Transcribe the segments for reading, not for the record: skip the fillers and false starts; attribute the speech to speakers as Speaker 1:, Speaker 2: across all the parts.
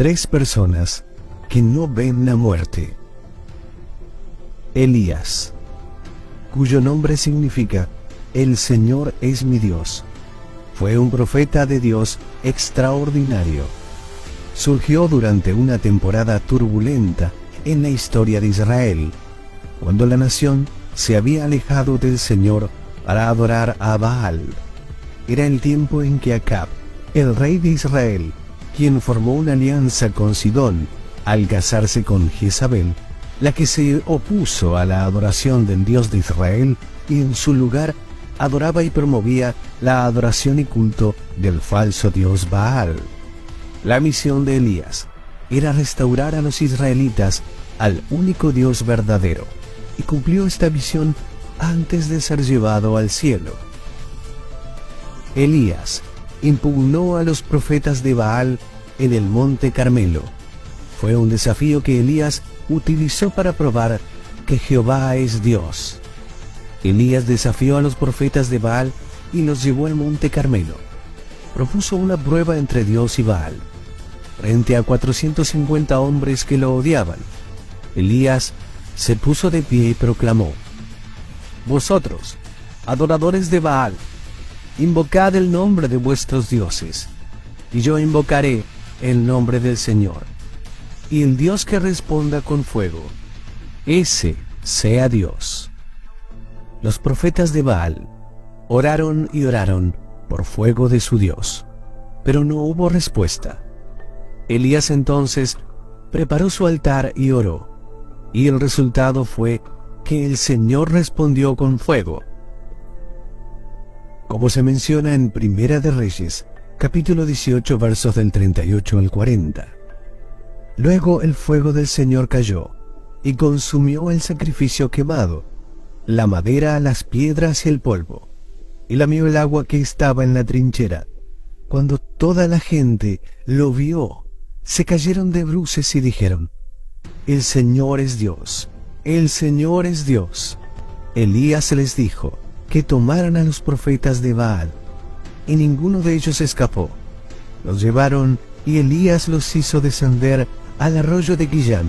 Speaker 1: Tres personas que no ven la muerte. Elías, cuyo nombre significa "El Señor es mi Dios", fue un profeta de Dios extraordinario. Surgió durante una temporada turbulenta en la historia de Israel, cuando la nación se había alejado del Señor para adorar a Baal. Era el tiempo en que Acab, el rey de Israel, quien formó una alianza con Sidón al casarse con Jezabel, la que se opuso a la adoración del Dios de Israel y en su lugar adoraba y promovía la adoración y culto del falso dios Baal. La misión de Elías era restaurar a los israelitas al único Dios verdadero, y cumplió esta misión antes de ser llevado al cielo. Elías impugnó a los profetas de Baal en el monte Carmelo. Fue un desafío que Elías utilizó para probar que Jehová es Dios. Elías desafió a los profetas de Baal y los llevó al monte Carmelo. Propuso una prueba entre Dios y Baal. Frente a 450 hombres que lo odiaban, Elías se puso de pie y proclamó: «Vosotros, adoradores de Baal, invocad el nombre de vuestros dioses, y yo invocaré el nombre del Señor. Y el Dios que responda con fuego, ese sea Dios». Los profetas de Baal oraron y oraron por fuego de su Dios, pero no hubo respuesta. Elías entonces preparó su altar y oró, y el resultado fue que el Señor respondió con fuego. Como se menciona en Primera de Reyes, capítulo 18, versos del 38 al 40. Luego el fuego del Señor cayó y consumió el sacrificio quemado, la madera, las piedras y el polvo, y lamió el agua que estaba en la trinchera. Cuando toda la gente lo vio, se cayeron de bruces y dijeron: «El Señor es Dios, el Señor es Dios». Elías les dijo que tomaran a los profetas de Baal, y ninguno de ellos escapó. Los llevaron y Elías los hizo descender al arroyo de Guillán,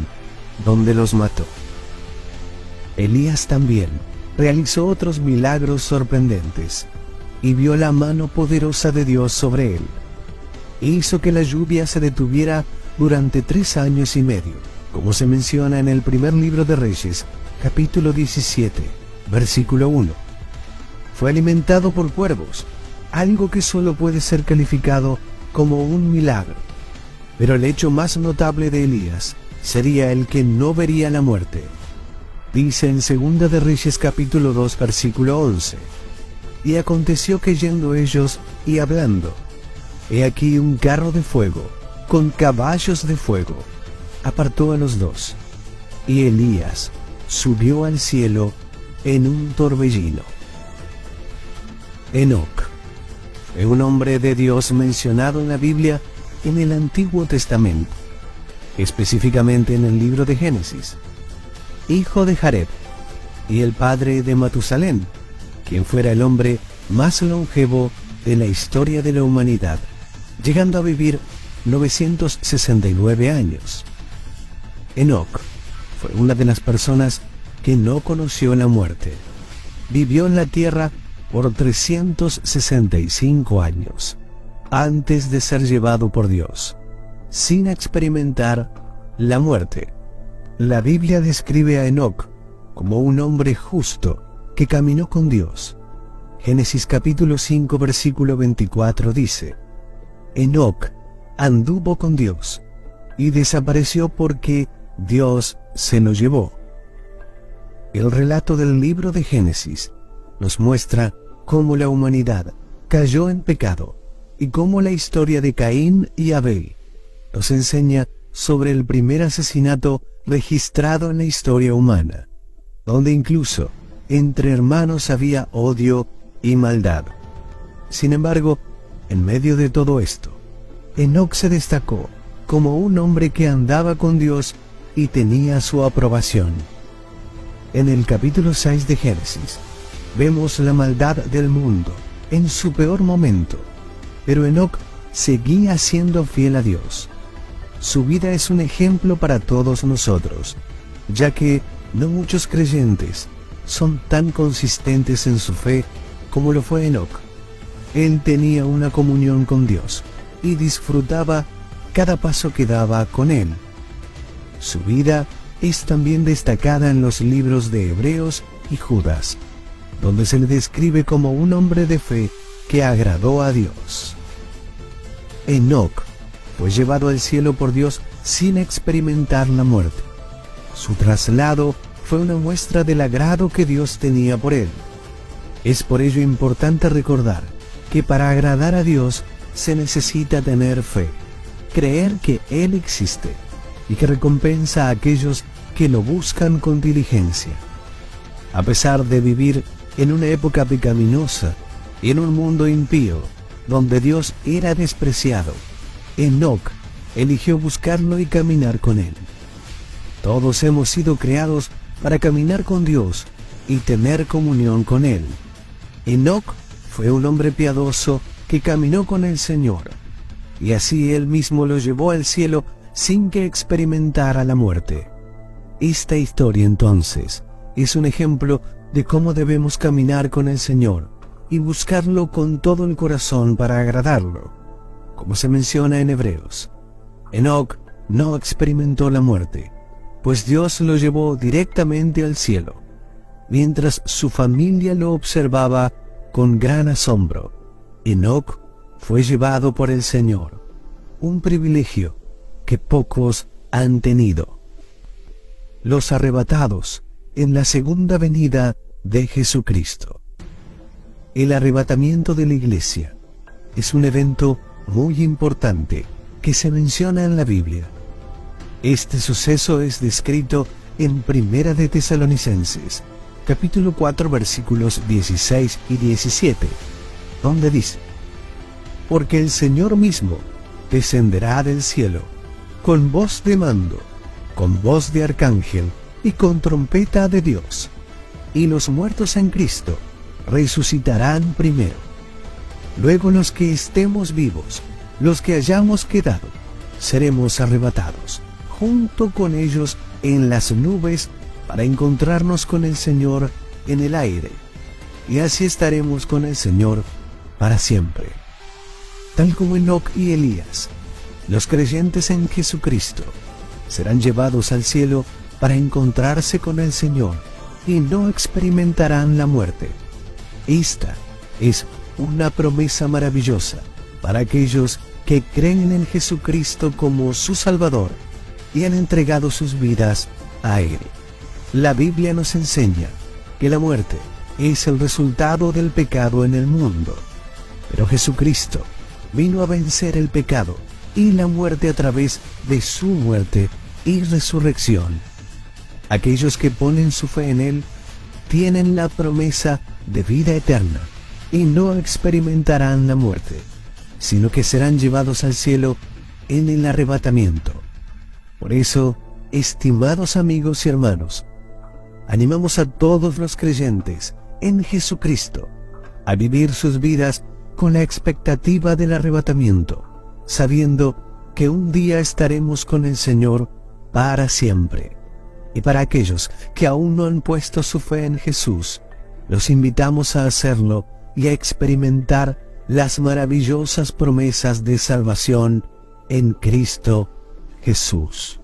Speaker 1: donde los mató. Elías también realizó otros milagros sorprendentes y vio la mano poderosa de Dios sobre él. Hizo que la lluvia se detuviera durante 3 años y medio, como se menciona en el primer libro de Reyes, capítulo 17, versículo 1. Fue alimentado por cuervos, algo que solo puede ser calificado como un milagro. Pero el hecho más notable de Elías sería el que no vería la muerte. Dice en Segunda de Reyes capítulo 2 versículo 11: «Y aconteció que yendo ellos y hablando, he aquí un carro de fuego, con caballos de fuego, apartó a los dos, y Elías subió al cielo en un torbellino». Enoc fue un hombre de Dios mencionado en la Biblia en el Antiguo Testamento, específicamente en el libro de Génesis, hijo de Jared y el padre de Matusalén, quien fuera el hombre más longevo de la historia de la humanidad, llegando a vivir 969 años. Enoc fue una de las personas que no conoció la muerte. Vivió en la tierra por 365 años, antes de ser llevado por Dios, sin experimentar la muerte. La Biblia describe a Enoc como un hombre justo que caminó con Dios. Génesis capítulo 5 versículo 24 dice: «Enoc anduvo con Dios y desapareció porque Dios se lo llevó». El relato del libro de Génesis nos muestra cómo la humanidad cayó en pecado y cómo la historia de Caín y Abel nos enseña sobre el primer asesinato registrado en la historia humana, donde incluso entre hermanos había odio y maldad. Sin embargo, en medio de todo esto, Enoc se destacó como un hombre que andaba con Dios y tenía su aprobación. En el capítulo 6 de Génesis, vemos la maldad del mundo en su peor momento, pero Enoc seguía siendo fiel a Dios. su vida es un ejemplo para todos nosotros, ya que no muchos creyentes son tan consistentes en su fe como lo fue Enoc. Él tenía una comunión con Dios y disfrutaba cada paso que daba con Él. Su vida es también destacada en los libros de Hebreos y Judas, donde se le describe como un hombre de fe que agradó a Dios. Enoc fue llevado al cielo por Dios sin experimentar la muerte. Su traslado fue una muestra del agrado que Dios tenía por él. Es por ello importante recordar que para agradar a Dios se necesita tener fe, creer que Él existe y que recompensa a aquellos que lo buscan con diligencia. A pesar de vivir en una época pecaminosa y en un mundo impío, donde Dios era despreciado, Enoc eligió buscarlo y caminar con Él. Todos hemos sido creados para caminar con Dios y tener comunión con Él. Enoc fue un hombre piadoso que caminó con el Señor, y así Él mismo lo llevó al cielo sin que experimentara la muerte. Esta historia entonces es un ejemplo de cómo debemos caminar con el Señor y buscarlo con todo el corazón para agradarlo. Como se menciona en Hebreos, Enoc no experimentó la muerte, pues Dios lo llevó directamente al cielo, mientras su familia lo observaba con gran asombro. Enoc fue llevado por el Señor, un privilegio que pocos han tenido. Los arrebatados en la segunda venida de Jesucristo. El arrebatamiento de la iglesia es un evento muy importante que se menciona en la Biblia. Este suceso es descrito en Primera de Tesalonicenses, capítulo 4, versículos 16 y 17, donde dice: porque el Señor mismo descenderá del cielo, con voz de mando, con voz de arcángel y con trompeta de Dios, y los muertos en Cristo resucitarán primero. Luego los que estemos vivos, los que hayamos quedado, seremos arrebatados, junto con ellos en las nubes, para encontrarnos con el Señor en el aire, y así estaremos con el Señor para siempre. Tal como Enoc y Elías, los creyentes en Jesucristo serán llevados al cielo para encontrarse con el Señor y no experimentarán la muerte. Esta es una promesa maravillosa para aquellos que creen en Jesucristo como su Salvador y han entregado sus vidas a Él. La Biblia nos enseña que la muerte es el resultado del pecado en el mundo, pero Jesucristo vino a vencer el pecado y la muerte a través de su muerte y resurrección. Aquellos que ponen su fe en Él tienen la promesa de vida eterna y no experimentarán la muerte, sino que serán llevados al cielo en el arrebatamiento. Por eso, estimados amigos y hermanos, animamos a todos los creyentes en Jesucristo a vivir sus vidas con la expectativa del arrebatamiento, sabiendo que un día estaremos con el Señor para siempre. Y para aquellos que aún no han puesto su fe en Jesús, los invitamos a hacerlo y a experimentar las maravillosas promesas de salvación en Cristo Jesús.